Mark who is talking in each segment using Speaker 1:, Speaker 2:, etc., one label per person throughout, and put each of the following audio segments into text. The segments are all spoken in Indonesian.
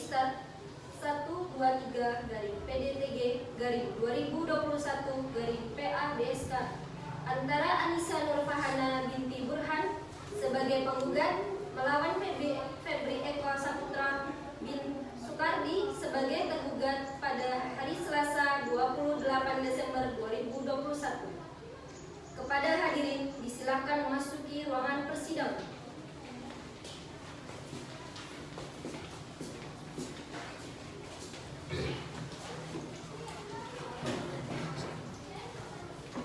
Speaker 1: Register 123-PDTG-2021-PA-BSK antara Anissa Nurfahana binti Burhan sebagai penggugat melawan Febri Eko Saputra bin Soekardi sebagai tergugat pada hari Selasa 28 Desember 2021. Kepada hadirin disilakan memasuki ruangan persidangan.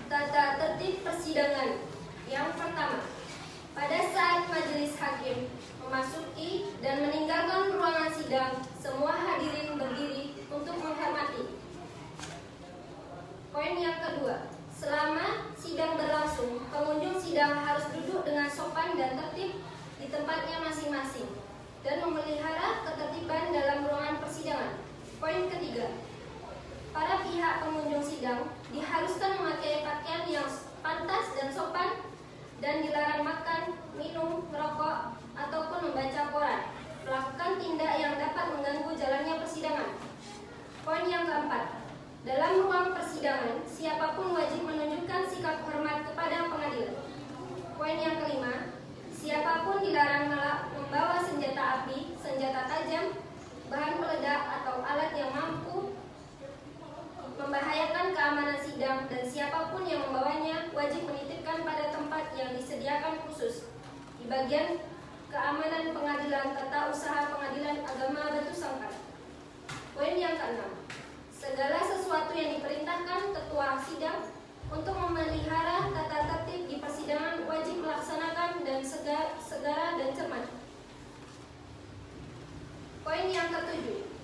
Speaker 1: Tata tertib persidangan. Yang pertama, pada saat majelis hakim memasuki dan meninggalkan ruangan sidang, semua hadirin berdiri untuk menghormati. Poin yang kedua, selama sidang berlangsung, pengunjung sidang harus duduk dengan sopan dan tertib di tempatnya masing-masing dan memelihara ketertiban dalam ruangan persidangan. Poin ketiga, para pihak pengunjung sidang diharuskan memakai pakaian yang pantas dan sopan dan dilarang makan, minum, merokok, ataupun membaca koran, melakukan tindak yang dapat mengganggu jalannya persidangan. Poin yang keempat, dalam ruang persidangan, siapapun wajib menunjukkan sikap hormat kepada pengadilan. Poin yang kelima, siapapun dilarang membawa senjata api, senjata tajam, bahan peledak, atau alat yang mampu membahayakan keamanan sidang, dan siapapun yang membawanya wajib menitipkan pada tempat yang disediakan khusus di bagian keamanan pengadilan tata usaha Pengadilan Agama Batu Sangkar. Poin yang keenam, segala sesuatu yang diperintahkan ketua sidang untuk memelihara tata tertib di persidangan wajib melaksanakan dan segera dan cermat. Poin yang ketujuh,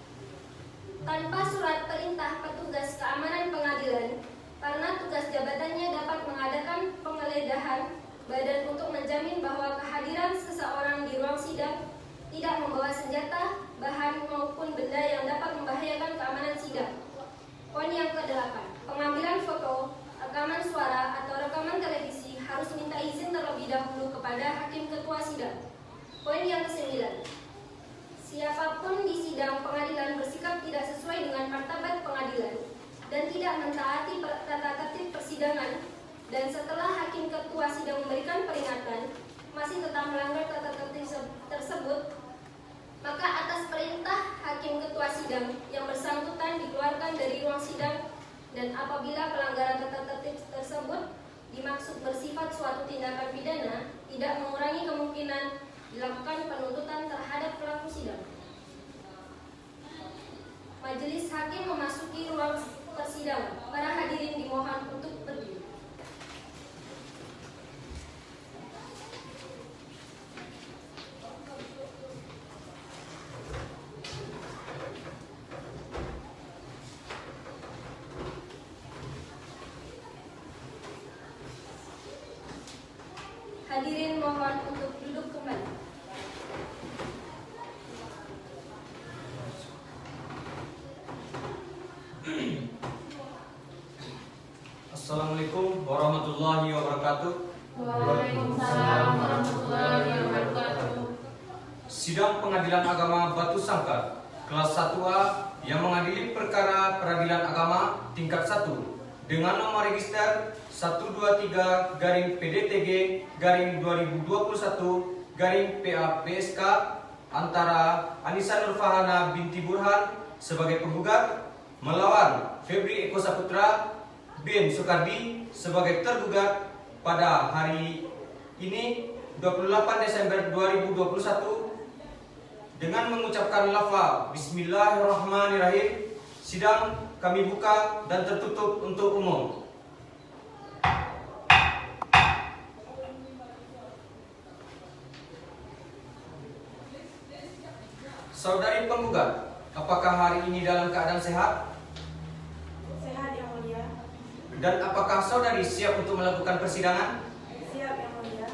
Speaker 1: tanpa surat perintah petugas keamanan pengadilan, karena tugas jabatannya dapat mengadakan penggeledahan badan untuk menjamin bahwa kehadiran seseorang di ruang sidang tidak membawa senjata, bahan maupun benda yang dapat membahayakan keamanan sidang. Poin yang ke-8, pengambilan foto, rekaman suara atau rekaman televisi harus minta izin terlebih dahulu kepada hakim ketua sidang. Poin yang ke-9, siapapun di sidang pengadilan bersikap tidak sesuai dengan martabat pengadilan dan tidak mentaati tata tertib persidangan, dan setelah hakim ketua sidang memberikan peringatan masih tetap melanggar tata tertib tersebut, maka atas perintah hakim ketua sidang yang bersangkutan dikeluarkan dari ruang sidang, dan apabila pelanggaran tata tertib tersebut dimaksud bersifat suatu tindakan pidana, tidak mengurangi kemungkinan dilakukan penuntutan terhadap pelaku sidang. Majelis hakim memasuki ruang persidangan. Para hadirin dimohon untuk berdiri. Hadirin mohon untuk duduk kembali.
Speaker 2: Assalamualaikum warahmatullahi wabarakatuh.
Speaker 3: Waalaikumsalam warahmatullahi wabarakatuh.
Speaker 2: Sidang Pengadilan Agama Batu Sangkar kelas 1A yang mengadili perkara peradilan agama tingkat 1 dengan nomor register 123-PDTG-2021-PA-BSK antara Anissa Nurfahana binti Burhan sebagai penggugat melawan Febri Eko Saputra bin Soekardi sebagai tergugat pada hari ini 28 Desember 2021 dengan mengucapkan lafaz Bismillahirrahmanirrahim. Sidang kami buka dan tertutup untuk umum. Saudari penggugat, apakah hari ini dalam keadaan sehat?
Speaker 3: Sehat yang mulia.
Speaker 2: Dan apakah saudari siap untuk melakukan persidangan?
Speaker 3: Siap yang mulia.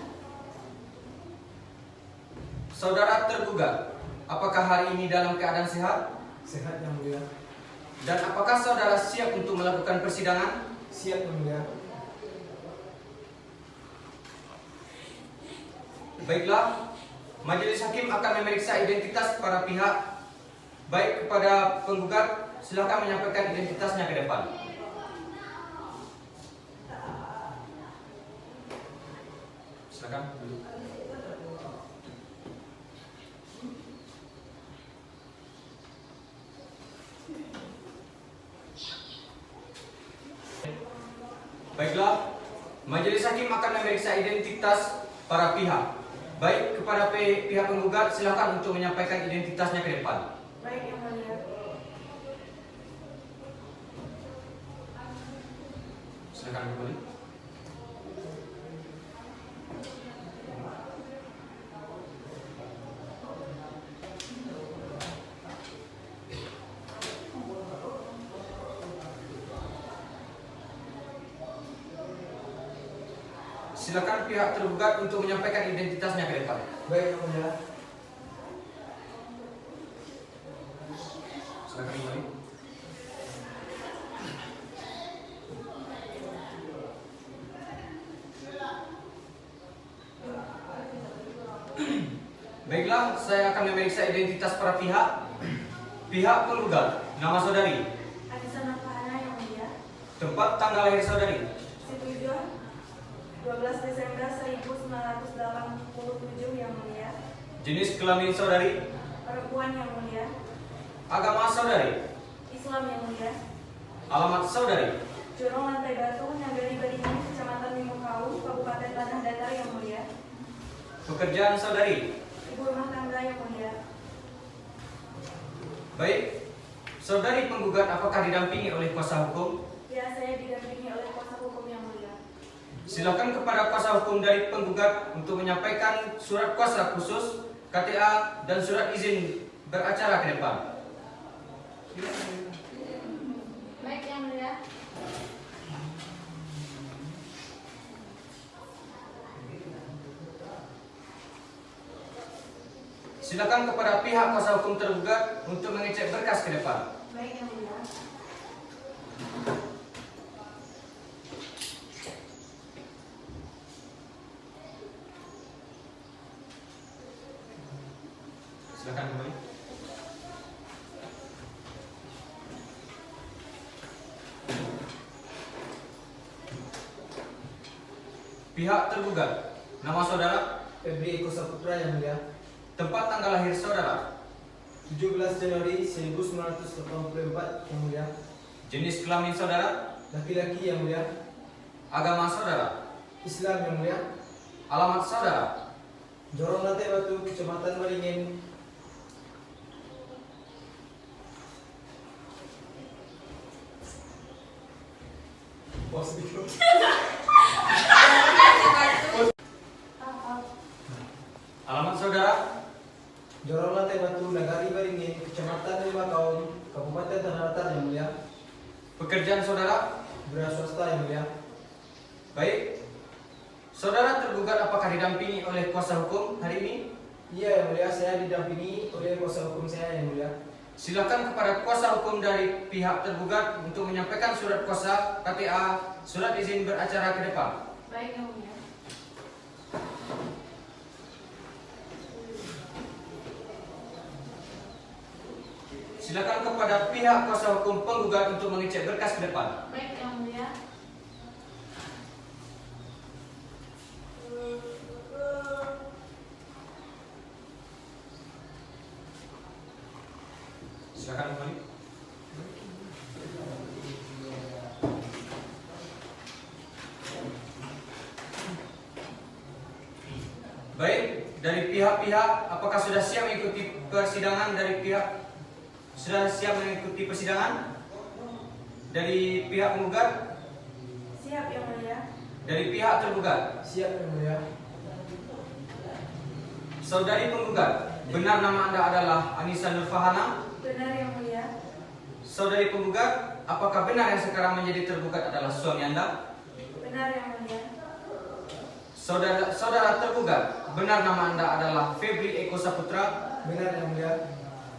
Speaker 2: Saudara tergugat, apakah hari ini dalam keadaan sehat?
Speaker 4: Sehat yang mulia.
Speaker 2: Dan apakah saudara siap untuk melakukan persidangan?
Speaker 4: Siap yang mulia.
Speaker 2: Baiklah, majelis hakim akan memeriksa identitas para pihak Baik, kepada penggugat, silakan menyampaikan identitasnya ke depan. Silakan duduk. Baiklah, majelis hakim akan memeriksa identitas para pihak. Baik, kepada pihak penggugat, silakan untuk menyampaikan identitasnya ke depan.
Speaker 3: Baik yang mulia.
Speaker 2: Silakan kembali. Silakan pihak tergugat untuk menyampaikan identitasnya ke depan.
Speaker 4: Baik yang mulia.
Speaker 2: Silakan kembali. Baiklah, saya akan memeriksa identitas para pihak. Pihak penggugat, nama saudari,
Speaker 3: Anissa Nurfahana yang mulia.
Speaker 2: tempat tanggal lahir saudari,
Speaker 3: Situjuh 12 Desember 1987 yang mulia.
Speaker 2: jenis kelamin saudari,
Speaker 3: Perempuan yang mulia.
Speaker 2: agama saudari,
Speaker 3: Islam yang mulia.
Speaker 2: alamat saudari,
Speaker 3: Jorong Lantai Batu, Nagari Beringin, Kecamatan Limukau, Kabupaten Tanah Datar yang mulia.
Speaker 2: pekerjaan saudari.
Speaker 3: Ibu rumah tangga yang mulia.
Speaker 2: Baik, saudari penggugat apakah didampingi oleh kuasa hukum?
Speaker 3: Ya, saya didampingi oleh kuasa hukum yang mulia.
Speaker 2: Silakan kepada kuasa hukum dari penggugat untuk menyampaikan surat kuasa khusus, KTA, dan surat izin beracara ke depan.
Speaker 1: Baik yang mulia.
Speaker 2: Silakan kepada pihak kuasa hukum tergugat untuk mengecek berkas ke depan.
Speaker 3: Baik yang mulia.
Speaker 2: Silakan kembali. Pihak tergugat, nama saudara,
Speaker 4: Febri Eko Saputra yang mulia.
Speaker 2: tempat tanggal lahir saudara,
Speaker 4: 17 Januari 1984 yang mulia.
Speaker 2: jenis kelamin saudara,
Speaker 4: Laki-laki yang mulia.
Speaker 2: agama saudara,
Speaker 4: Islam yang mulia.
Speaker 2: alamat saudara,
Speaker 4: Jorong Lantai Batu, Kecamatan Waringin.
Speaker 2: alamat saudara,
Speaker 4: Jorong Lantai Batu, Nagari Beringin, Kecamatan Limukau, Kabupaten Tanah Datar yang mulia.
Speaker 2: pekerjaan saudara.
Speaker 4: Wira swasta yang mulia.
Speaker 2: Baik, saudara tergugat apakah didampingi oleh kuasa hukum hari ini?
Speaker 4: Iya yang mulia, saya didampingi oleh kuasa hukum saya yang mulia.
Speaker 2: Silakan kepada kuasa hukum dari pihak tergugat untuk menyampaikan surat kuasa, KTA, surat izin beracara ke depan.
Speaker 3: Baik yang mulia.
Speaker 2: Silakan kepada pihak kuasa hukum penggugat untuk mengecek berkas ke depan.
Speaker 3: Baik yang mulia.
Speaker 2: Silakan kembali. Baik, dari pihak-pihak apakah sudah siap mengikuti persidangan dari pihak sudah siap mengikuti persidangan dari pihak penggugat,
Speaker 3: Siap yang mulia.
Speaker 2: dari pihak tergugat?
Speaker 4: Siap yang mulia.
Speaker 2: Saudari penggugat, benar nama Anda adalah Anissa Nurfahana?
Speaker 3: Benar yang mulia.
Speaker 2: Saudari penggugat, apakah benar yang sekarang menjadi tergugat adalah suami Anda?
Speaker 3: Benar yang mulia.
Speaker 2: Saudara tergugat, benar nama Anda adalah Febri Eko Saputra?
Speaker 4: Benar yang mulia.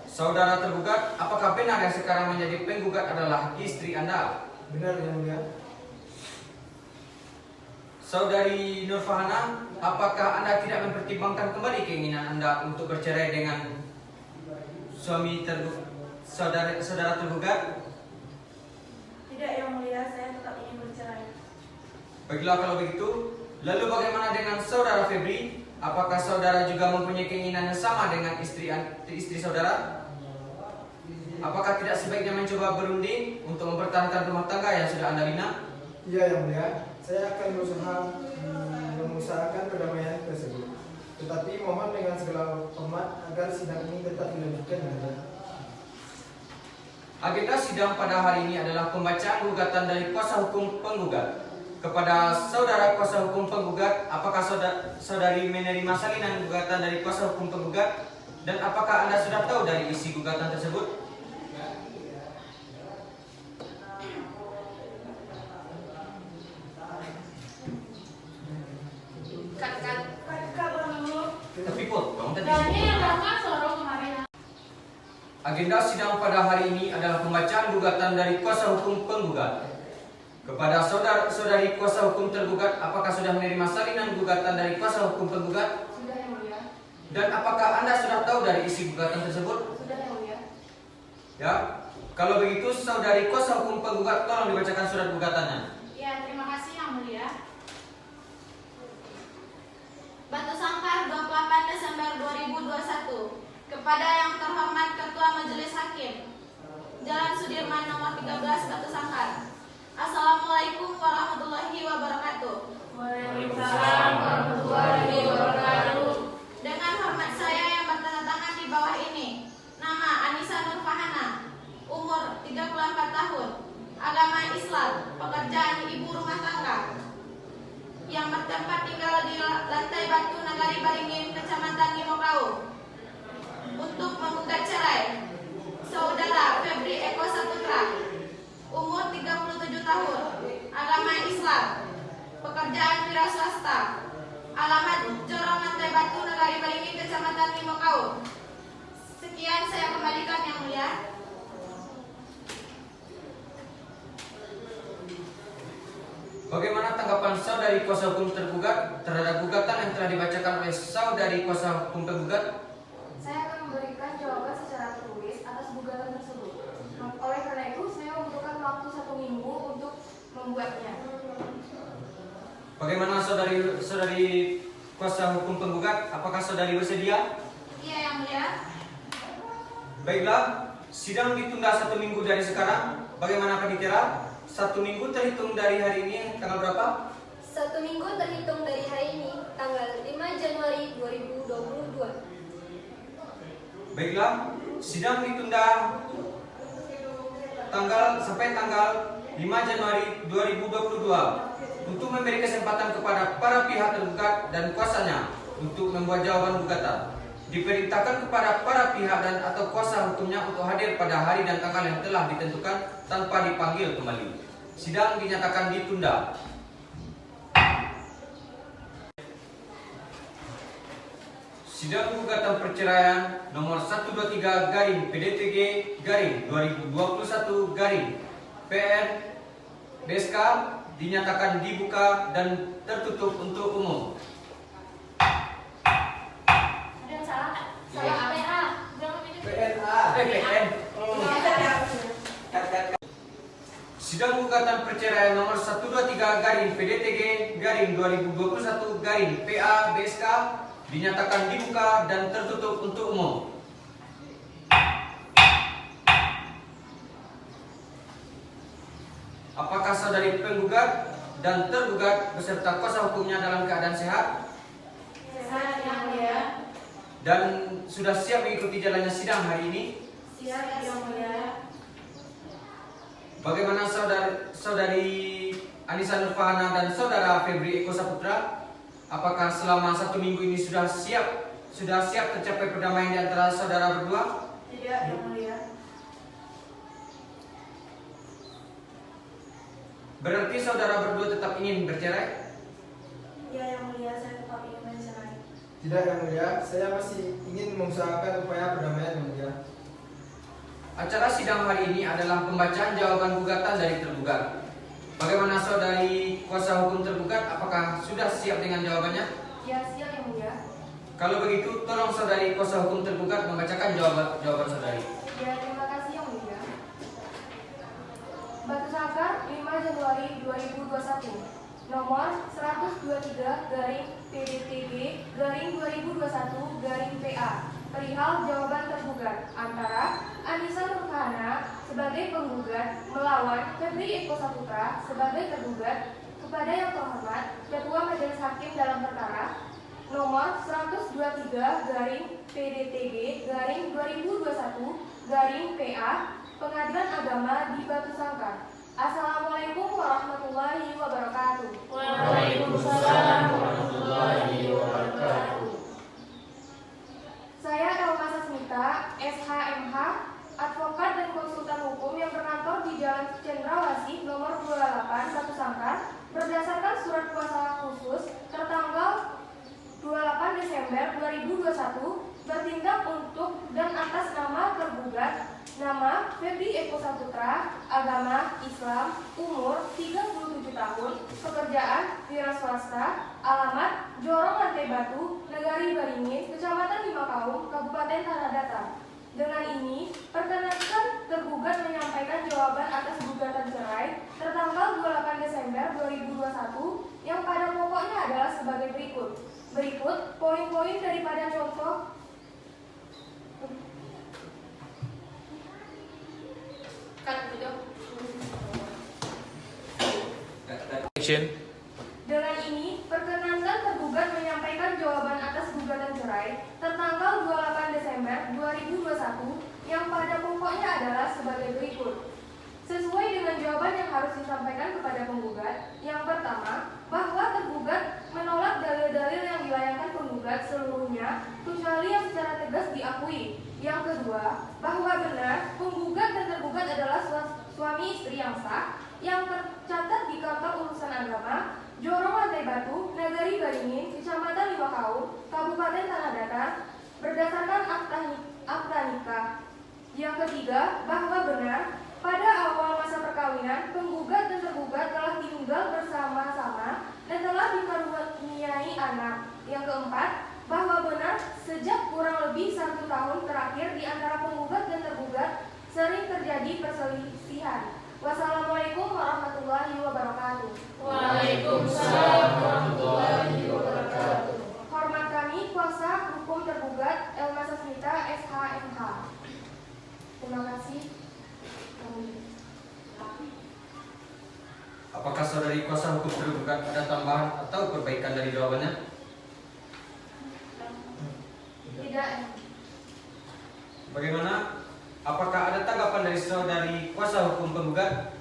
Speaker 2: Saudara tergugat, apakah benar yang sekarang menjadi penggugat adalah istri Anda?
Speaker 4: Benar yang mulia.
Speaker 2: Saudari Nurfahana, apakah Anda tidak mempertimbangkan kembali keinginan Anda untuk bercerai dengan suami tergugat? saudara tergugat?
Speaker 3: Tidak, Yang Mulia, saya tetap ingin bercerai.
Speaker 2: Baiklah kalau begitu, lalu bagaimana dengan saudara Febri? Apakah saudara juga mempunyai keinginan yang sama dengan istri saudara? Apakah tidak sebaiknya mencoba berunding untuk mempertahankan rumah tangga yang sudah Anda bina?
Speaker 4: Iya Yang Mulia, saya akan berusaha mengusahakan perdamaian tersebut. Tetapi mohon dengan segala hormat agar sidang ini tetap dilanjutkan dengan baik.
Speaker 2: Agenda sidang pada hari ini adalah pembacaan gugatan dari kuasa hukum penggugat. Kepada saudara kuasa hukum penggugat, apakah saudari menerima salinan gugatan dari kuasa hukum penggugat? Dan apakah Anda sudah tahu dari isi gugatan tersebut?
Speaker 3: Kakak Bang.
Speaker 2: Tapi Put, kamu tadi. Agenda sidang pada hari ini adalah pembacaan gugatan dari kuasa hukum penggugat. Kepada saudari kuasa hukum tergugat, apakah sudah menerima salinan gugatan dari kuasa hukum penggugat?
Speaker 3: Sudah, Yang Mulia.
Speaker 2: Dan apakah Anda sudah tahu dari isi gugatan tersebut?
Speaker 3: Sudah, Yang Mulia.
Speaker 2: Ya, kalau begitu saudari kuasa hukum penggugat tolong dibacakan surat gugatannya.
Speaker 5: Ya, terima kasih Yang Mulia. Batu Sangkar 28 Desember 2021. Kepada yang terhormat Ketua Majelis Hakim Jalan Sudirman nomor 13 Batu Sangkar. Assalamualaikum warahmatullahi wabarakatuh.
Speaker 3: Waalaikumsalam warahmatullahi wabarakatuh.
Speaker 5: Dengan hormat saya yang bertanda tangan di bawah ini. Nama Anissa Nurfahana. Umur 34 tahun. Agama Islam. Pekerjaan ibu rumah tangga. Yang bertempat tinggal di lantai Batu Nagari Baringin, Kecamatan Limokau. Untuk menggugat cerai saudara Febri Eko Saputra, umur 37 tahun, agama Islam, pekerjaan wira swasta, alamat Jorong Lantai Batu Nagari Baringin, Kecamatan Limokau. Sekian saya kembalikan Yang Mulia.
Speaker 2: Bagaimana tanggapan saudari kuasa hukum tergugat terhadap gugatan yang telah dibacakan oleh saudari kuasa hukum penggugat?
Speaker 3: Saya akan memberikan jawaban secara tertulis atas gugatan tersebut. Oleh karena itu, saya membutuhkan waktu 1 minggu untuk membuatnya.
Speaker 2: Bagaimana saudari kuasa hukum penggugat? Apakah saudari bersedia?
Speaker 5: Iya Yang Mulia.
Speaker 2: Baiklah, sidang ditunda 1 minggu dari sekarang. Bagaimana Kaditera? 1 minggu terhitung dari hari ini tanggal berapa?
Speaker 1: 1 minggu terhitung dari hari ini, tanggal 5 Januari 2022.
Speaker 2: Baiklah, sidang ditunda sampai tanggal 5 Januari 2022 untuk memberi kesempatan kepada para pihak tergugat dan kuasanya untuk membuat jawaban gugatan. Diperintahkan kepada para pihak dan atau kuasa hukumnya untuk hadir pada hari dan tanggal yang telah ditentukan tanpa dipanggil kembali. Sidang dinyatakan ditunda. Sidang gugatan perceraian nomor 123 garing PDTG garing 2021 garing PN BSK dinyatakan dibuka dan tertutup untuk umum.
Speaker 3: Ada yang salah?
Speaker 5: Saya PA.
Speaker 4: PNA.
Speaker 2: Sidang gugatan perceraian nomor 123 garing PDTG garing 2021 garing PA BSK dinyatakan dibuka dan tertutup untuk umum. Apakah saudari penggugat dan tergugat beserta kuasa hukumnya dalam keadaan sehat
Speaker 3: Sehat, Yang Mulia.
Speaker 2: dan sudah siap mengikuti jalannya sidang hari ini?
Speaker 3: Siap, Yang Mulia.
Speaker 2: Bagaimana saudari Anissa Nurfahana dan saudara Febri Eko Saputra? Apakah selama 1 minggu ini sudah siap tercapai perdamaian di antara saudara berdua?
Speaker 3: Tidak, Yang Mulia.
Speaker 2: Berarti saudara berdua tetap ingin bercerai?
Speaker 3: Ya, Yang Mulia, saya tetap ingin bercerai.
Speaker 4: Tidak Yang Mulia, saya masih ingin mengusahakan upaya perdamaian Yang Mulia.
Speaker 2: Acara sidang hari ini adalah pembacaan jawaban gugatan dari tergugat. Bagaimana saudari kuasa hukum tergugat? Apakah sudah siap dengan jawabannya?
Speaker 3: Ya, siap Yang Mulia.
Speaker 2: Kalau begitu, tolong saudari kuasa hukum tergugat membacakan jawaban saudari.
Speaker 3: Ya, terima kasih Yang tanggal 5 Januari 2021 nomor 123/PDTG/2021/PA perihal jawaban tergugat antara Anissa Nurfahana sebagai penggugat melawan Febri Eko Saputra sebagai tergugat kepada yang terhormat Ketua Majelis Hakim dalam perkara nomor 123/PDTG/2021/PA Pengadilan Agama di Batu Sangkar. Assalamualaikum warahmatullahi wabarakatuh.
Speaker 6: Waalaikumsalam warahmatullahi wabarakatuh.
Speaker 3: Saya Elma Sasmita, SHMH, advokat dan konsultan hukum yang berkantor di Jalan Cendrawasih nomor 28 Batu Sangkar berdasarkan surat kuasa khusus tertanggal 28 Desember 2021 bertindak untuk dan atas nama tergugat nama Febri Eko Saputra, agama Islam, umur 37 tahun, pekerjaan wira swasta, alamat Jorong Lantai Batu, Negari Baringin, Kecamatan Limakaum, Kabupaten Tanah Datar. Dengan ini, perkenankan tergugat menyampaikan jawaban atas gugatan cerai tertanggal 28 Desember 2021 yang pada pokoknya adalah sebagai berikut. Berikut poin-poin daripada contoh Dengan ini, perkenankan tergugat menyampaikan jawaban atas gugatan cerai tertanggal 28 Desember 2021 yang pada pokoknya adalah sebagai berikut. Sesuai dengan jawaban yang harus disampaikan kepada penggugat, yang pertama, bahwa tergugat menolak dalil-dalil yang dilayangkan penggugat seluruhnya, kecuali yang secara tegas diakui. Yang kedua, bahwa benar penggugat dan tergugat adalah suami istri yang sah, yang tercatat di kantor urusan agama, Jorong Lantai Batu, Negari Baringin, Kecamatan Limakaum, Kabupaten Tanah Datar, berdasarkan akta nikah. Yang ketiga, bahwa benar pada awal masa perkawinan, penggugat dan tergugat telah tinggal bersama-sama dan telah dikaruniai anak. Yang keempat, bahwa benar sejak kurang lebih 1 tahun terakhir di antara penggugat dan tergugat sering terjadi perselisihan. Wassalamualaikum warahmatullahi wabarakatuh.
Speaker 6: Waalaikumsalam warahmatullahi wabarakatuh.
Speaker 3: Hormat kami, kuasa hukum tergugat Elma Sasmita, SHMH. Terima kasih.
Speaker 2: Apakah saudari kuasa hukum tergugat ada tambahan atau perbaikan dari jawabannya?
Speaker 3: Tidak.
Speaker 2: Bagaimana? Apakah ada tanggapan dari saudari kuasa hukum penggugat?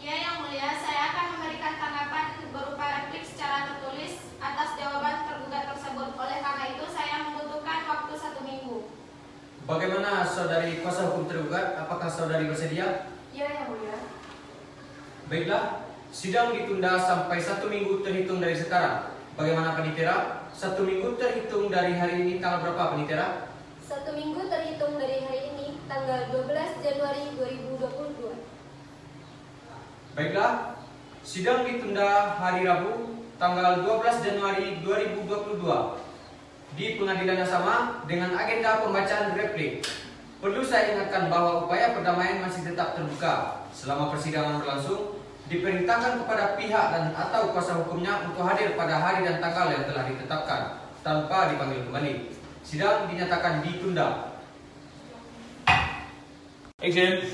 Speaker 5: Ya, Yang Mulia, saya akan memberikan tanggapan berupa replik secara tertulis atas jawaban tergugat tersebut. Oleh karena itu, saya membutuhkan waktu 1 minggu.
Speaker 2: Bagaimana saudari kuasa hukum tergugat? Apakah saudari bersedia?
Speaker 3: Ya, Yang Mulia.
Speaker 2: Baiklah, sidang ditunda sampai 1 minggu terhitung dari sekarang. Bagaimana Panitera? 1 minggu terhitung dari hari ini tanggal berapa Panitera?
Speaker 1: 1 minggu terhitung dari hari ini, tanggal 12 Januari 2022.
Speaker 2: Baiklah, sidang ditunda hari Rabu, tanggal 12 Januari 2022 di pengadilan yang sama dengan agenda pembacaan replik. Perlu saya ingatkan bahwa upaya perdamaian masih tetap terbuka. Selama persidangan berlangsung, diperintahkan kepada pihak dan atau kuasa hukumnya untuk hadir pada hari dan tanggal yang telah ditetapkan tanpa dipanggil kembali. Sidang dinyatakan ditunda.
Speaker 6: Action.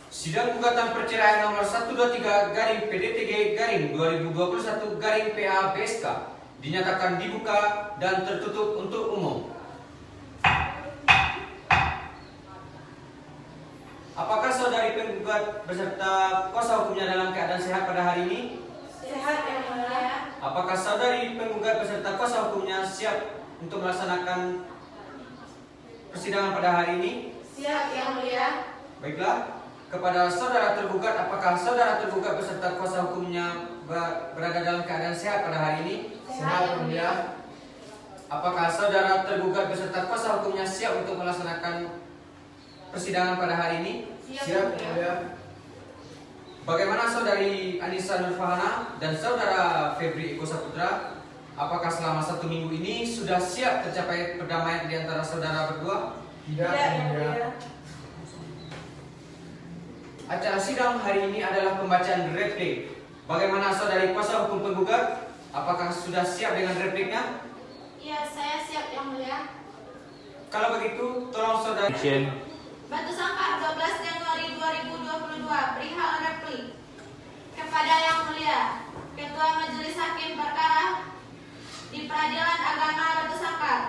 Speaker 2: Sidang gugatan perceraian nomor 123/PDTG/2021/PA PSK dinyatakan dibuka dan tertutup untuk umum. Apakah saudari penggugat beserta kuasa hukumnya dalam keadaan sehat pada hari ini?
Speaker 5: Sehat, Yang Mulia.
Speaker 2: Apakah saudari penggugat beserta kuasa hukumnya siap untuk melaksanakan persidangan pada hari ini?
Speaker 5: Siap, Yang Mulia.
Speaker 2: Baiklah, kepada saudara tergugat, apakah saudara tergugat beserta kuasa hukumnya berada dalam keadaan sehat pada hari ini?
Speaker 5: Sehat, Yang Mulia.
Speaker 2: Apakah saudara tergugat beserta kuasa hukumnya siap untuk melaksanakan persidangan pada hari ini?
Speaker 4: Siap, Yang Mulia.
Speaker 2: Bagaimana saudari Anissa Nurfahana dan saudara Febri Eko Saputra? Apakah selama 1 minggu ini sudah siap tercapai perdamaian di antara saudara berdua?
Speaker 4: Tidak, Yang Mulia.
Speaker 2: Acara sidang hari ini adalah pembacaan replik. Bagaimana saudari kuasa hukum penggugat? Apakah sudah siap dengan repliknya?
Speaker 5: Ya, saya siap yang mulia.
Speaker 2: Kalau begitu, tolong saudari.
Speaker 6: Action.
Speaker 5: Batu Sangkar 12 Januari 2022 perihal replik. Kepada yang mulia, Ketua Majelis Hakim Perkara di Peradilan Agama Batu Sangkar.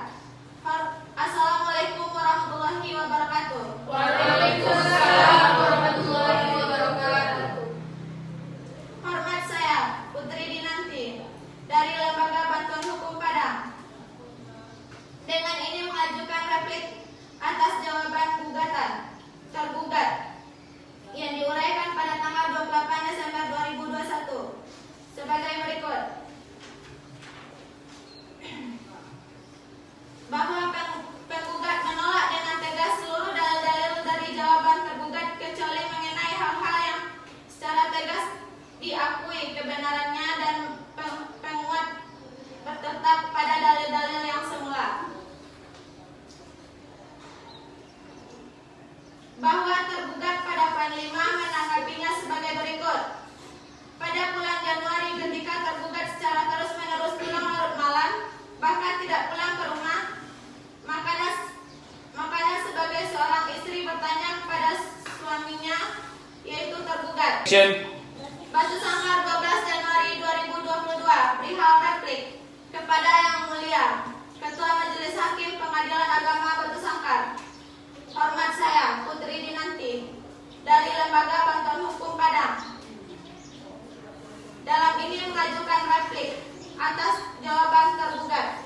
Speaker 5: Assalamualaikum warahmatullahi wabarakatuh.
Speaker 1: Waalaikumsalam warahmatullahi wabarakatuh.
Speaker 5: Hormat saya, Putri Dinanti, dari Lembaga Bantuan Hukum Padang. Dengan ini mengajukan replik atas jawaban gugatan tergugat yang diuraikan pada tanggal 28 Desember 2021 sebagai berikut. Bahwa penggugat menolak dengan tegas seluruh dalil-dalil dari jawaban tergugat kecuali mengenai hal-hal yang secara tegas diakui kebenarannya dan penguat bertetap pada dalil-dalil yang semula. Bahwa tergugat pada poin 5 menanggapinya sebagai berikut. Pada bulan Januari ketika tergugat secara terus-menerus pulang larut malam, bahkan tidak pulang ke rumah, makanya sebagai seorang istri bertanya kepada suaminya, yaitu tergugat.
Speaker 6: Action.
Speaker 5: Batu Sangkar 12 Januari 2022 perihal replik. Kepada yang mulia, Ketua Majelis Hakim Pengadilan Agama Batu Sangkar. Hormat saya, Putri Dinanti, dari Lembaga Bantuan Hukum Padang. Dalam ini mengajukan replik atas jawaban tergugat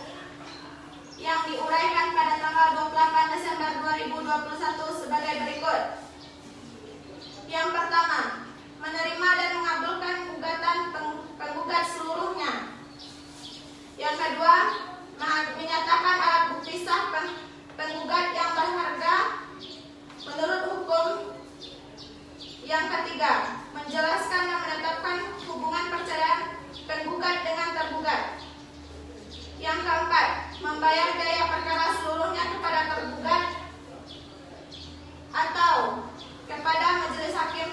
Speaker 5: yang diuraikan pada tanggal 28 Desember 2021 sebagai berikut. Yang pertama, menerima dan mengabulkan gugatan penggugat seluruhnya. Yang kedua, menyatakan alat bukti sah penggugat yang berharga menurut hukum. Yang ketiga, menjelaskan dan menetapkan hubungan perceraian penggugat dengan tergugat. Yang keempat, membayar biaya perkara seluruhnya kepada tergugat atau kepada majelis hakim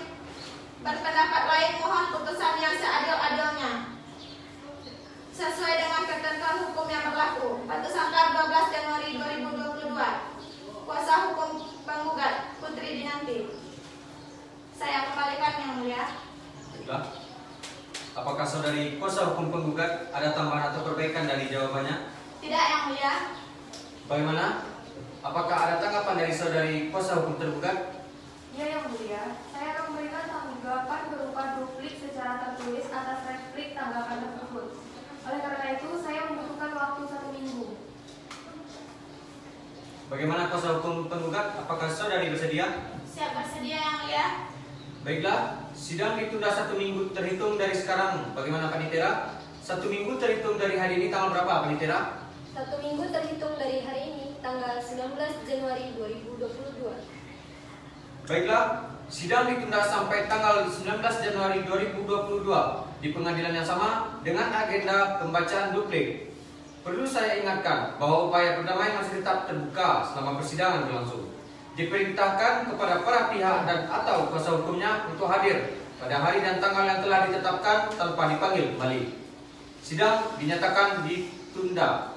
Speaker 5: berpendapat lain mohon putusan yang seadil-adilnya sesuai dengan ketentuan hukum yang berlaku. Batu Sangkar 12 Januari 2022. Kuasa hukum penggugat Putri Dinanti. Saya kembalikan yang mulia.
Speaker 2: Baiklah. Apakah saudari kuasa hukum penggugat ada tambahan atau perbaikan dari jawabannya?
Speaker 5: Tidak yang mulia.
Speaker 2: Bagaimana? Apakah ada tanggapan dari saudari kuasa hukum tergugat?
Speaker 3: Ya yang mulia, saya akan memberikan tanggapan berupa duplik secara tertulis atas replik tanggapan tersebut. Oleh karena itu, saya membutuhkan waktu 1 minggu.
Speaker 2: Bagaimana kuasa hukum penggugat? Apakah saudari bersedia?
Speaker 5: Siap bersedia yang mulia.
Speaker 2: Baiklah, sidang ditunda 1 minggu terhitung dari sekarang. Bagaimana Panitera? 1 minggu terhitung dari hari ini tanggal berapa Panitera?
Speaker 1: 1 minggu terhitung dari hari ini, tanggal 19 Januari 2022.
Speaker 2: Baiklah, sidang ditunda sampai tanggal 19 Januari 2022 di pengadilan yang sama dengan agenda pembacaan duplik. Perlu saya ingatkan bahwa upaya perdamaian masih tetap terbuka selama persidangan berlangsung. Diperintahkan kepada para pihak dan atau kuasa hukumnya untuk hadir pada hari dan tanggal yang telah ditetapkan tanpa dipanggil kembali. Sidang dinyatakan ditunda.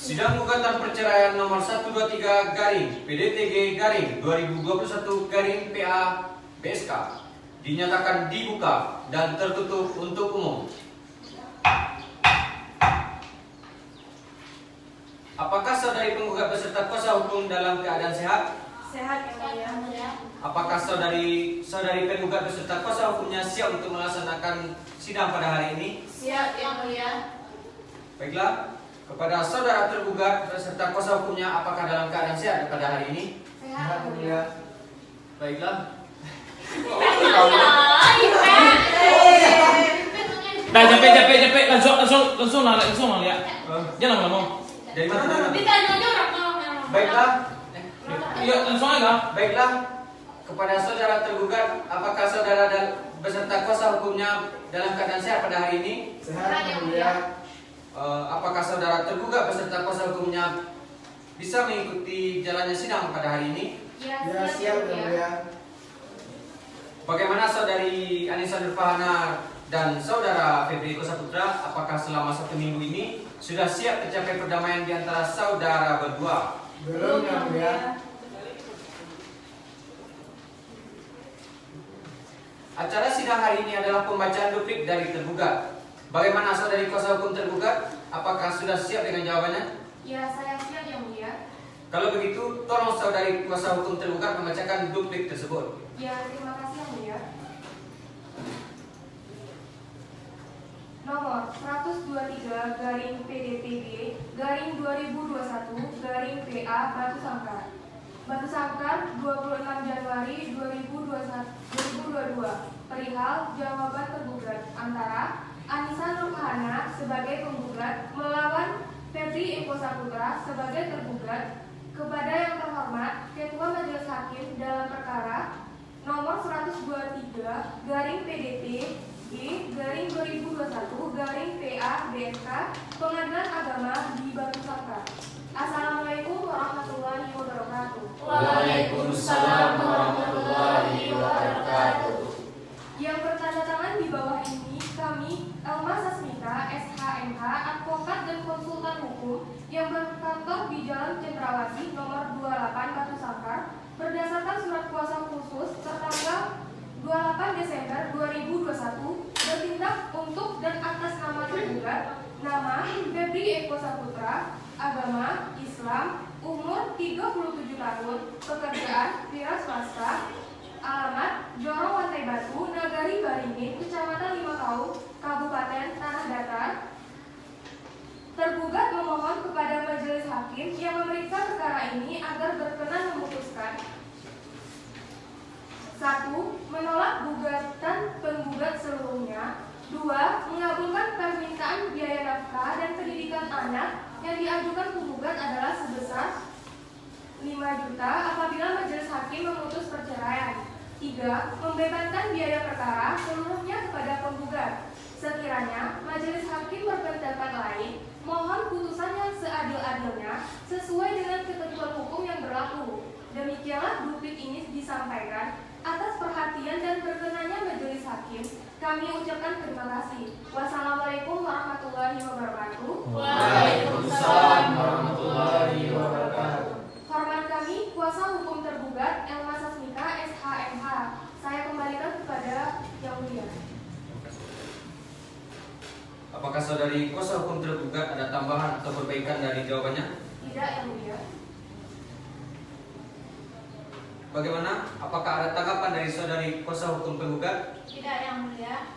Speaker 2: Sidang gugatan perceraian nomor 123 garing PDTG garing 2021 garing PA BSK dinyatakan dibuka dan tertutup untuk umum. Apakah saudari penggugat beserta kuasa hukum dalam keadaan sehat?
Speaker 3: Sehat yang mulia.
Speaker 5: mulia.
Speaker 2: Apakah saudari penggugat beserta kuasa hukumnya siap untuk melaksanakan sidang pada hari ini?
Speaker 5: Siap yang mulia.
Speaker 2: Baiklah, kepada saudara tergugat beserta kuasa hukumnya, apakah dalam keadaan sehat pada hari ini?
Speaker 3: Sehat yang mulia.
Speaker 2: Baiklah.
Speaker 6: Dah capek langsung lah lihat. Jangan lama-lama.
Speaker 2: Dari mana?
Speaker 5: Ditanya orang.
Speaker 2: Baiklah.
Speaker 6: Iya, langsung aja.
Speaker 2: Baiklah. Kepada saudara tergugat, apakah saudara dan beserta kuasa hukumnya dalam keadaan sehat pada hari ini?
Speaker 3: Sehat yang mulia.
Speaker 2: Apakah saudara tergugat beserta kuasa hukumnya bisa mengikuti jalannya sidang pada hari ini?
Speaker 4: Ya, siap Yang Mulia.
Speaker 2: Bagaimana saudari Anissa Nurfahana dan saudara Febri Kosaputra, apakah selama 1 minggu ini sudah siap tercapai perdamaian di antara saudara berdua?
Speaker 4: Belum Yang Mulia.
Speaker 2: Acara sidang hari ini adalah pembacaan duplik dari tergugat. Bagaimana saudari kuasa hukum tergugat? Apakah sudah siap dengan jawabannya?
Speaker 3: Ya, saya siap Yang Mulia.
Speaker 2: Kalau begitu, tolong saudari kuasa hukum tergugat membacakan duplik tersebut.
Speaker 3: Ya, terima kasih Yang Mulia. Nomor 123 garing PDTG garing 2021 garing PA Batu Sangkar. Batu Sangkar 26 Januari 2022. Perihal jawaban tergugat antara Anissa Nurfahana sebagai penggugat melawan Febri Eko Saputra sebagai tergugat kepada yang terhormat Ketua Majelis Hakim dalam perkara nomor 123 garing PDT G garing 2021 garing PA BSK Pengadilan Agama di Batu Sangkar. Assalamualaikum warahmatullahi wabarakatuh.
Speaker 7: Waalaikumsalam warahmatullahi wabarakatuh.
Speaker 3: Yang bertanda tangan di bawah ini kami Elma Sasmita, SHMH, advokat dan konsultan hukum yang berkantor di Jalan Cendrawasih nomor 28 Batu Sangkar berdasarkan surat kuasa khusus tertanggal 28 Desember 2021 bertindak untuk dan atas nama tergugat, nama Febri Eko Saputra, agama Islam, umur 37 tahun, pekerjaan wira swasta, alamat Jorong Wantai Batu, Nagari Baringin, Kecamatan Limau, Kabupaten Tanah Datar. Tergugat memohon kepada majelis hakim yang memeriksa perkara ini agar berkenan memutuskan: 1. Menolak gugatan penggugat seluruhnya. 2. Mengabulkan permintaan biaya nafkah dan pendidikan anak yang diajukan penggugat adalah sebesar 5 juta apabila majelis hakim memutus perceraian. 3. Membebaskan biaya perkara seluruhnya kepada penggugat. Sekiranya majelis hakim berpendapat lain, mohon putusan yang seadil-adilnya sesuai dengan ketentuan hukum yang berlaku. Demikianlah duplik ini disampaikan. Atas perhatian dan berkenannya majelis hakim, kami ucapkan terima kasih. Wassalamualaikum warahmatullahi wabarakatuh.
Speaker 7: Waalaikumsalam warahmatullahi wabarakatuh.
Speaker 3: Hormat kami, kuasa hukum tergugat Elma Sasmita, SHMH. Saya kembalikan kepada Yang Mulia.
Speaker 2: Apakah saudari kuasa hukum tergugat ada tambahan atau perbaikan dari jawabannya?
Speaker 3: Tidak, Yang Mulia.
Speaker 2: Bagaimana? Apakah ada tanggapan dari saudari kuasa hukum penggugat?
Speaker 5: Tidak Yang Mulia.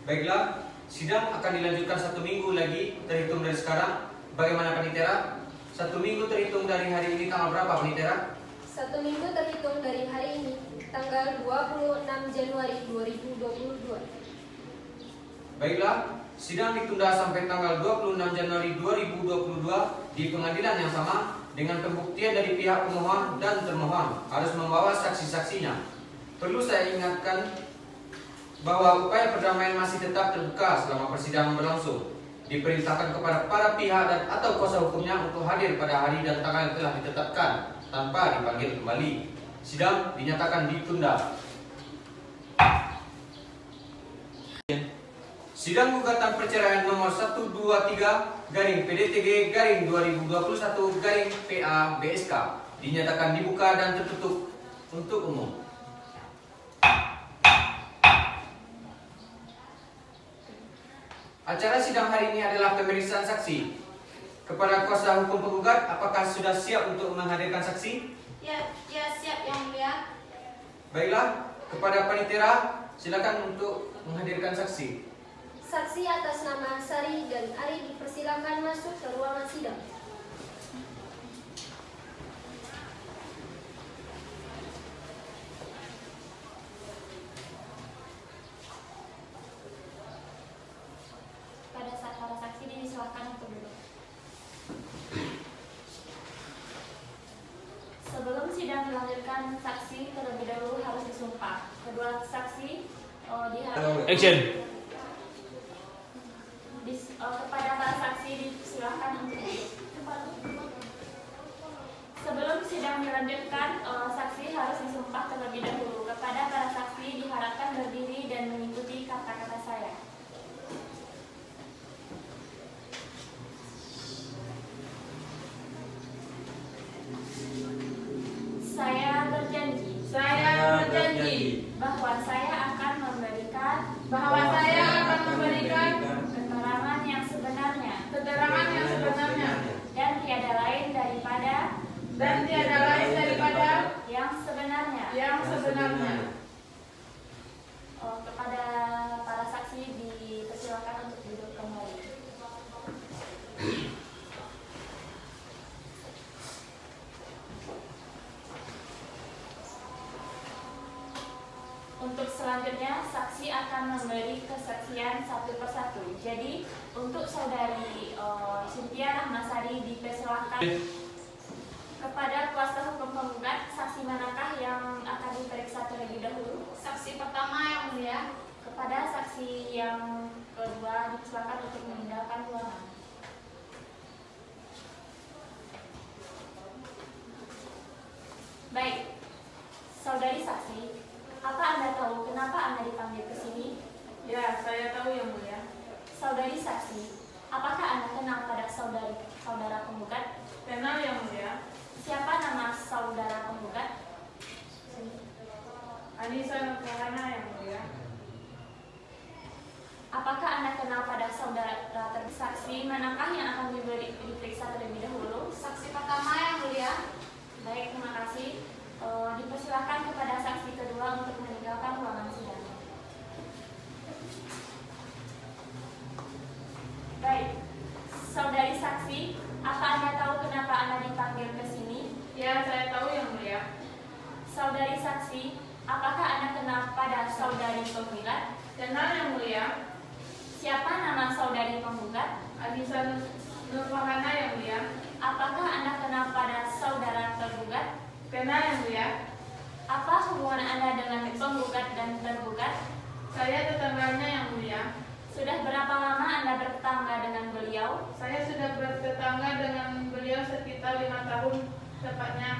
Speaker 2: Baiklah, sidang akan dilanjutkan 1 minggu lagi terhitung dari sekarang. Bagaimana Panitera? 1 minggu terhitung dari hari ini tanggal berapa Panitera?
Speaker 1: 1 minggu terhitung dari hari ini, tanggal 26 Januari 2022.
Speaker 2: Baiklah, sidang ditunda sampai tanggal 26 Januari 2022 di pengadilan yang sama dengan pembuktian dari pihak pemohon dan termohon harus membawa saksi-saksinya. Perlu saya ingatkan bahwa upaya perdamaian masih tetap terbuka selama persidangan berlangsung. Diperintahkan kepada para pihak dan atau kuasa hukumnya untuk hadir pada hari dan tanggal yang telah ditetapkan tanpa dipanggil kembali. Sidang dinyatakan ditunda. Sidang gugatan perceraian nomor 123 garing PDTG garing 2021 garing PA BSK dinyatakan dibuka dan tertutup untuk umum. Acara sidang hari ini adalah pemeriksaan saksi. Kepada kuasa hukum penggugat, apakah sudah siap untuk menghadirkan saksi?
Speaker 5: Ya siap Yang Mulia.
Speaker 2: Baiklah, kepada Panitera silakan untuk menghadirkan saksi.
Speaker 1: Saksi atas nama Sari dan Ari dipersilakan masuk ke ruangan sidang.
Speaker 8: Pada saat para saksi disilakan untuk duduk. Sebelum sidang dilanjutkan, saksi terlebih dahulu harus disumpah. Kedua saksi diharapkan
Speaker 6: Action.
Speaker 8: kepada para saksi disilakan untuk duduk. Sebelum sidang dilanjutkan, bahwa saya akan memberikan keterangan yang sebenarnya dan tiada lain daripada yang sebenarnya. Kepada para saksi dipersilakan untuk duduk kembali. Untuk selanjutnya, saksi akan memberi kesaksian satu persatu. Jadi, untuk saudari Cynthia Rahmasari dipersilahkan. Kepada kuasa hukum penggugat, saksi manakah yang akan diperiksa terlebih dahulu?
Speaker 5: Saksi pertama yang mulia.
Speaker 8: Kepada saksi yang kedua dipersilakan untuk meninggalkan ruangan. Baik, saudari saksi, apa Anda tahu kenapa Anda dipanggil ke sini?
Speaker 5: Ya, saya tahu yang mulia.
Speaker 8: Saudari saksi, apakah Anda kenal pada saudara penggugat?
Speaker 5: Kenal yang mulia.
Speaker 8: Siapa nama saudara penggugat?
Speaker 5: Anissa Nurfahana yang mulia.
Speaker 8: Apakah Anda kenal pada saudara saksi manakah yang akan diperiksa terlebih dahulu?
Speaker 5: Saksi pertama yang mulia.
Speaker 8: Baik, terima kasih. Dipersilakan kepada saksi kedua untuk meninggalkan ruangan sidang. Baik, saudari saksi, apa Anda tahu kenapa Anda dipanggil ke sini?
Speaker 5: Ya, saya tahu yang mulia.
Speaker 8: Saudari saksi, apakah Anda kenal pada saudari penggugat?
Speaker 5: Kenal yang mulia.
Speaker 8: Siapa nama saudari penggugat?
Speaker 5: Anissa Nurfahana yang mulia.
Speaker 8: Apakah Anda kenal pada saudara tergugat?
Speaker 5: Kenal yang mulia.
Speaker 8: Apa hubungan Anda dengan penggugat dan tergugat?
Speaker 5: Saya tetangganya yang mulia.
Speaker 8: Sudah berapa lama Anda bertetangga dengan beliau?
Speaker 5: Saya sudah bertetangga dengan beliau sekitar 5 tahun, tepatnya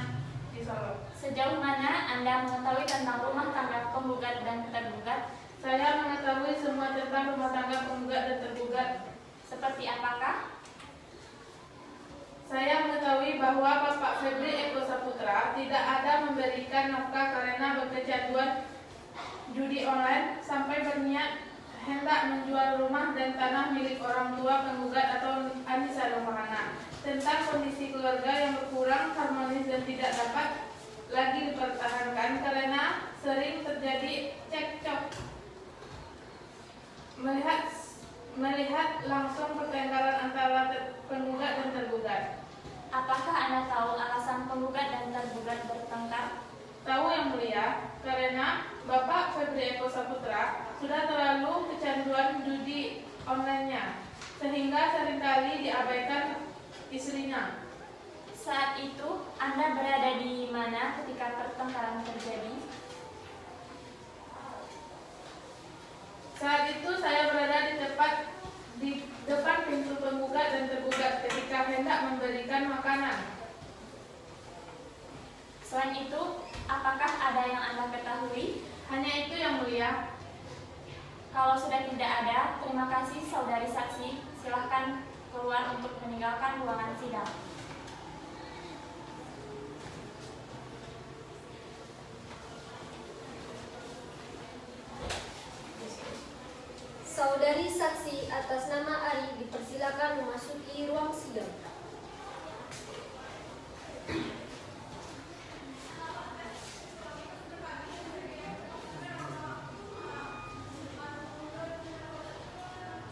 Speaker 5: di Solo.
Speaker 8: Sejauh mana Anda mengetahui tentang rumah tangga penggugat dan tergugat?
Speaker 5: Saya mengetahui semua tentang rumah tangga penggugat dan tergugat.
Speaker 8: Seperti apakah?
Speaker 5: Saya mengetahui bahwa Bapak Febri Eko Saputra tidak ada memberikan nafkah karena berkecanduan judi online sampai berniat hendak menjual rumah dan tanah milik orang tua penggugat atau Anissa Nurfahana. Tentang kondisi keluarga yang berkurang harmonis dan tidak dapat lagi dipertahankan karena sering terjadi cekcok. Melihat langsung pertengkaran antara penggugat dan tergugat.
Speaker 8: Apakah Anda tahu alasan penggugat dan tergugat bertengkar?
Speaker 5: Tahu yang mulia, karena Bapak Febri Eko Saputra sudah terlalu kecanduan judi online-nya, sehingga seringkali diabaikan istrinya.
Speaker 8: Saat itu Anda berada di mana ketika pertengkaran terjadi?
Speaker 5: Saat itu saya berada di depan pintu penggugat dan tergugat ketika hendak memberikan makanan.
Speaker 8: Selain itu, apakah ada yang Anda ketahui?
Speaker 5: Hanya itu yang mulia.
Speaker 8: Kalau sudah tidak ada, terima kasih saudari saksi. Silahkan keluar untuk meninggalkan ruangan sidang.
Speaker 1: Saudari saksi atas nama Ari dipersilakan memasuki ruang sidang.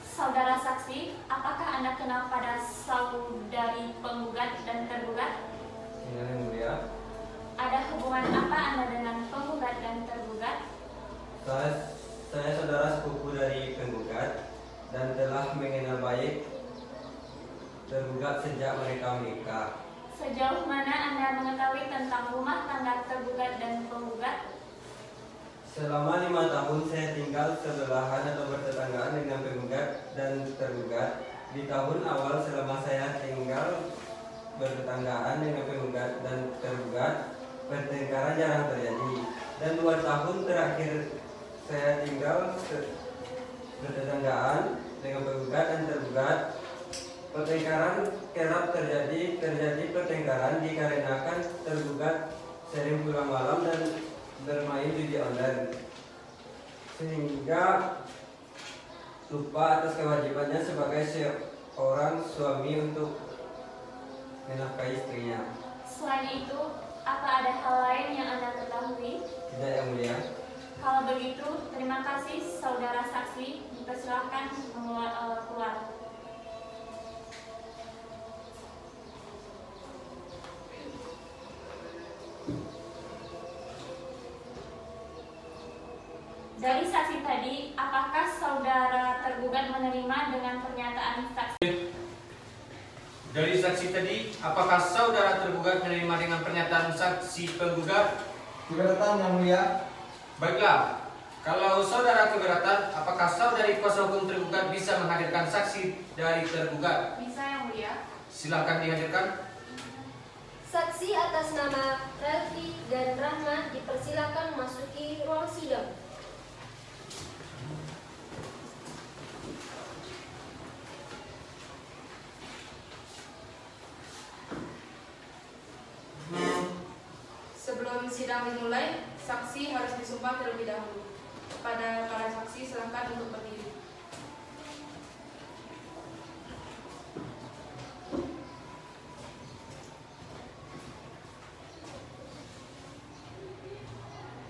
Speaker 8: Saudara saksi, apakah Anda kenal pada saudari penggugat dan tergugat?
Speaker 2: Yang mulia,
Speaker 8: Ada hubungan apa Anda dengan penggugat dan tergugat?
Speaker 9: Saya saudara sepupu dari penggugat dan telah mengenal baik tergugat sejak mereka menikah.
Speaker 8: Sejauh mana Anda mengetahui tentang rumah tangga tergugat dan penggugat?
Speaker 9: Selama 5 tahun saya tinggal sebelahan atau bertetanggaan dengan penggugat dan tergugat. Di tahun awal selama saya tinggal bertetanggaan dengan penggugat dan tergugat, pertengkaran jarang terjadi. Dan 2 tahun terakhir saya tinggal bertetanggaan dengan penggugat dan tergugat. Pertengkaran kerap terjadi pertengkaran dikarenakan tergugat sering pulang malam dan bermain judi online. sehingga lupa atas kewajibannya sebagai seorang suami untuk menafkahi istrinya.
Speaker 8: Selain itu, apa ada hal lain yang Anda ketahui?
Speaker 9: Tidak, Yang Mulia.
Speaker 8: Kalau begitu, terima kasih saudara saksi, dipersilakan keluar. Dari saksi tadi, apakah saudara tergugat menerima dengan pernyataan saksi?
Speaker 2: Dari saksi tadi, apakah saudara tergugat menerima dengan pernyataan saksi penggugat?
Speaker 4: Keberatan Yang Mulia.
Speaker 2: Baiklah, kalau saudara keberatan, apakah saudari kuasa hukum tergugat bisa menghadirkan saksi dari tergugat?
Speaker 5: Bisa, Yang Mulia.
Speaker 2: Silakan dihadirkan.
Speaker 1: Saksi atas nama Relfi dan Rahmat dipersilakan memasuki ruang sidang.
Speaker 3: Sebelum sidang dimulai, saksi harus disumpah terlebih dahulu. Kepada para saksi, silakan untuk berdiri.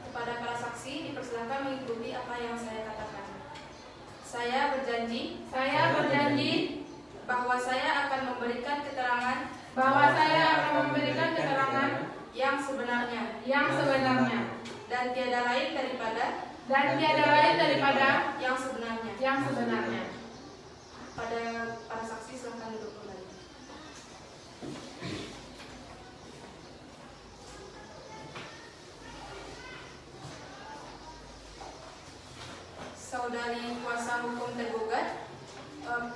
Speaker 3: Kepada para saksi, dipersilakan mengikuti apa yang saya katakan. Saya berjanji bahwa saya akan memberikan keterangan yang sebenarnya dan tiada lain daripada yang sebenarnya. Pada para saksi silakan duduk kembali. Saudari kuasa hukum tergugat,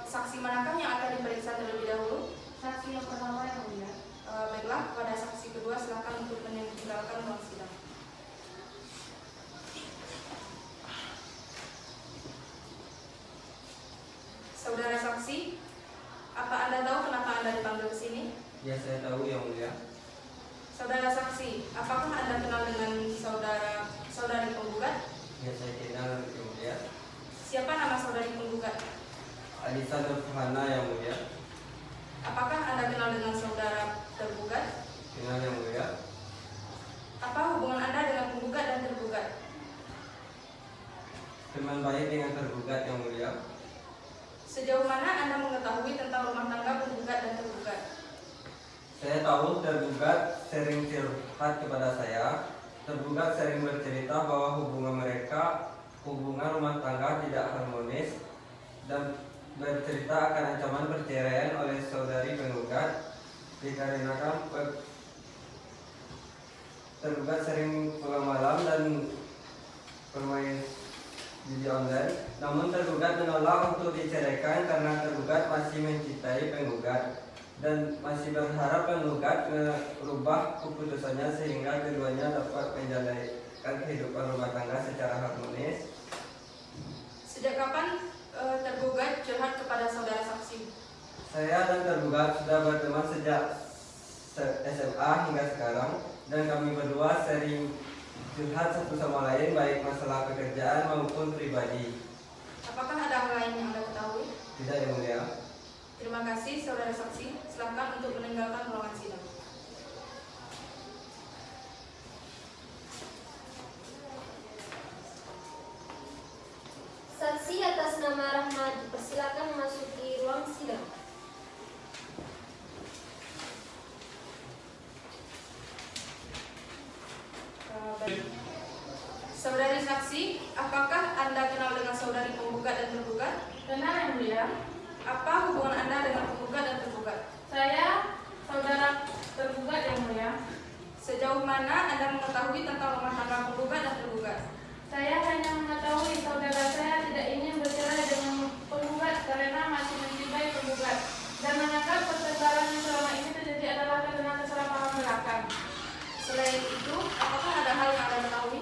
Speaker 3: saksi manakah yang akan diperiksa terlebih dahulu?
Speaker 5: Saksi yang pertama, Yang Mulia.
Speaker 3: Baiklah, pada saksi kedua silakan untuk meninggalkan ruang sidang. Saudara saksi, apa Anda tahu kenapa Anda dipanggil ke sini?
Speaker 9: Ya, saya tahu, Yang Mulia.
Speaker 3: Saudara saksi, apakah Anda kenal dengan saudari penggugat?
Speaker 9: Ya, saya kenal, Yang Mulia.
Speaker 3: Siapa nama saudari penggugat?
Speaker 9: Anissa Nurfahana, Yang Mulia.
Speaker 3: Apakah Anda kenal dengan saudara tergugat?
Speaker 9: Kenal, Yang Mulia.
Speaker 3: Apa hubungan Anda dengan penggugat dan tergugat?
Speaker 9: Teman baik dengan tergugat, Yang Mulia.
Speaker 3: Sejauh mana Anda mengetahui tentang rumah tangga penggugat dan tergugat?
Speaker 9: Saya tahu tergugat sering curhat kepada saya. Tergugat sering bercerita bahwa hubungan rumah tangga tidak harmonis dan bercerita akan ancaman perceraian oleh saudari penggugat dikarenakan tergugat sering pulang malam dan bermain judi online. Namun tergugat menolak untuk diceraikan karena tergugat masih mencintai penggugat dan masih berharap penggugat merubah keputusannya sehingga keduanya dapat menjalankan kehidupan rumah tangga secara harmonis.
Speaker 3: Sejak kapan tergugat curhat kepada saudara saksi?
Speaker 9: Saya dan tergugat sudah berteman sejak SMA hingga sekarang dan kami berdua sering curhat satu sama lain baik masalah pekerjaan maupun pribadi.
Speaker 3: Apakah ada hal lain yang Anda ketahui?
Speaker 9: Tidak, Yang Mulia.
Speaker 3: Terima kasih saudara saksi. Silakan untuk meninggalkan ruangan sidang.
Speaker 1: Saksi atas nama Rahmat dipersilakan memasuki ruang sidang.
Speaker 3: Saudari saksi, apakah Anda kenal dengan saudari penggugat dan tergugat?
Speaker 5: Kenal, Yang Mulia.
Speaker 3: Apa hubungan Anda dengan penggugat dan tergugat?
Speaker 5: Saya saudara tergugat, Yang Mulia.
Speaker 3: Sejauh mana Anda mengetahui tentang rumah tangga penggugat dan tergugat?
Speaker 5: Saya hanya mengetahui saudara saya tidak ingin bercerai dengan penggugat karena masih mencintai penggugat dan menganggap pertengkaran yang selama ini terjadi adalah karena kesalahpahaman belakang.
Speaker 3: Selain itu, apakah ada hal yang Anda ketahui?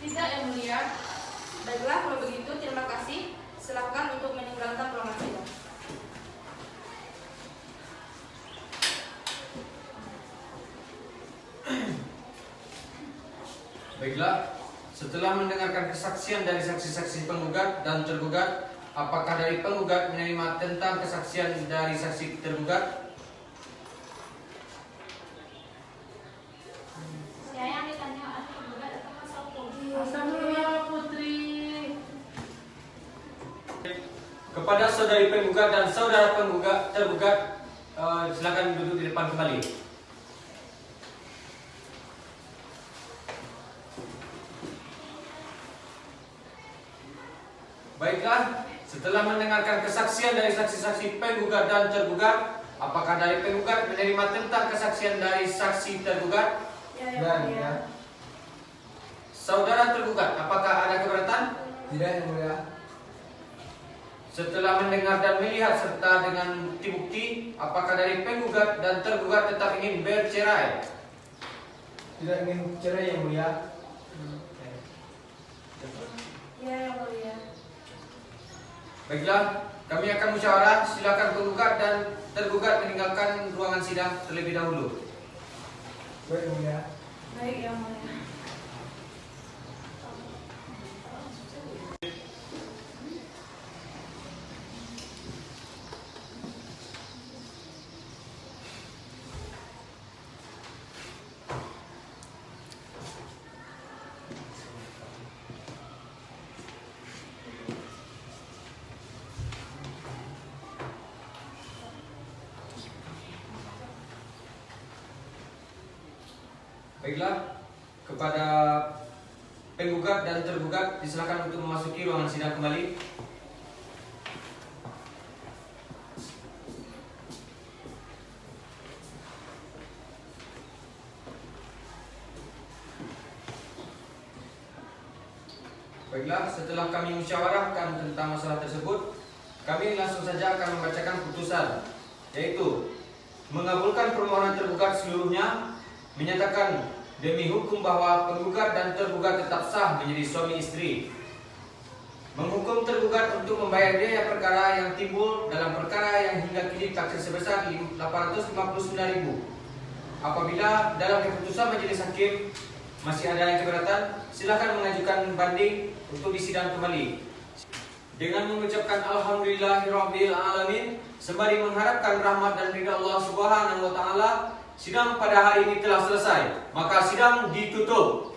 Speaker 5: Tidak, Yang Mulia.
Speaker 3: Baiklah, kalau begitu terima kasih. Silakan untuk meninggalkan ruangan sidang.
Speaker 2: Baiklah, setelah mendengarkan kesaksian dari saksi-saksi penggugat dan tergugat, apakah dari penggugat menerima tentang kesaksian dari saksi tergugat?
Speaker 8: Saya yang ditanya ahli tergugat atau kuasa hukum?
Speaker 7: Astagfirullah Putri.
Speaker 2: Kepada saudari penggugat dan saudara penggugat tergugat, silakan duduk di depan kembali. Baiklah, setelah mendengarkan kesaksian dari saksi-saksi penggugat dan tergugat, apakah dari penggugat menerima tentang kesaksian dari saksi tergugat?
Speaker 4: Ya.
Speaker 2: Saudara tergugat, apakah ada keberatan?
Speaker 4: Tidak, Yang Mulia.
Speaker 2: Setelah mendengar dan melihat serta dengan bukti, apakah dari penggugat dan tergugat tetap ingin bercerai?
Speaker 4: Tidak ingin cerai, Yang Mulia.
Speaker 3: Ya, Yang Mulia.
Speaker 2: Baiklah, kami akan musyawarah. Silakan penggugat dan tergugat meninggalkan ruangan sidang terlebih dahulu.
Speaker 4: Baik, Yang Mulia.
Speaker 3: Baik, Yang Mulia.
Speaker 2: Baiklah, kepada penggugat dan tergugat disilakan untuk memasuki ruangan sidang kembali. Baiklah, setelah kami musyawarahkan tentang masalah tersebut, kami langsung saja akan membacakan putusan, yaitu mengabulkan permohonan tergugat seluruhnya, menyatakan demi hukum bahwa penggugat dan tergugat tetap sah menjadi suami istri, menghukum tergugat untuk membayar biaya perkara yang timbul dalam perkara yang hingga kini taksir sebesar 859.000. Apabila dalam keputusan majelis hakim masih ada yang keberatan, silakan mengajukan banding untuk disidang kembali. Dengan mengucapkan alhamdulillahirabbil alamin, sembari mengharapkan rahmat dan ridha Allah Subhanahu wa taala, sidang pada hari ini telah selesai. Maka sidang ditutup.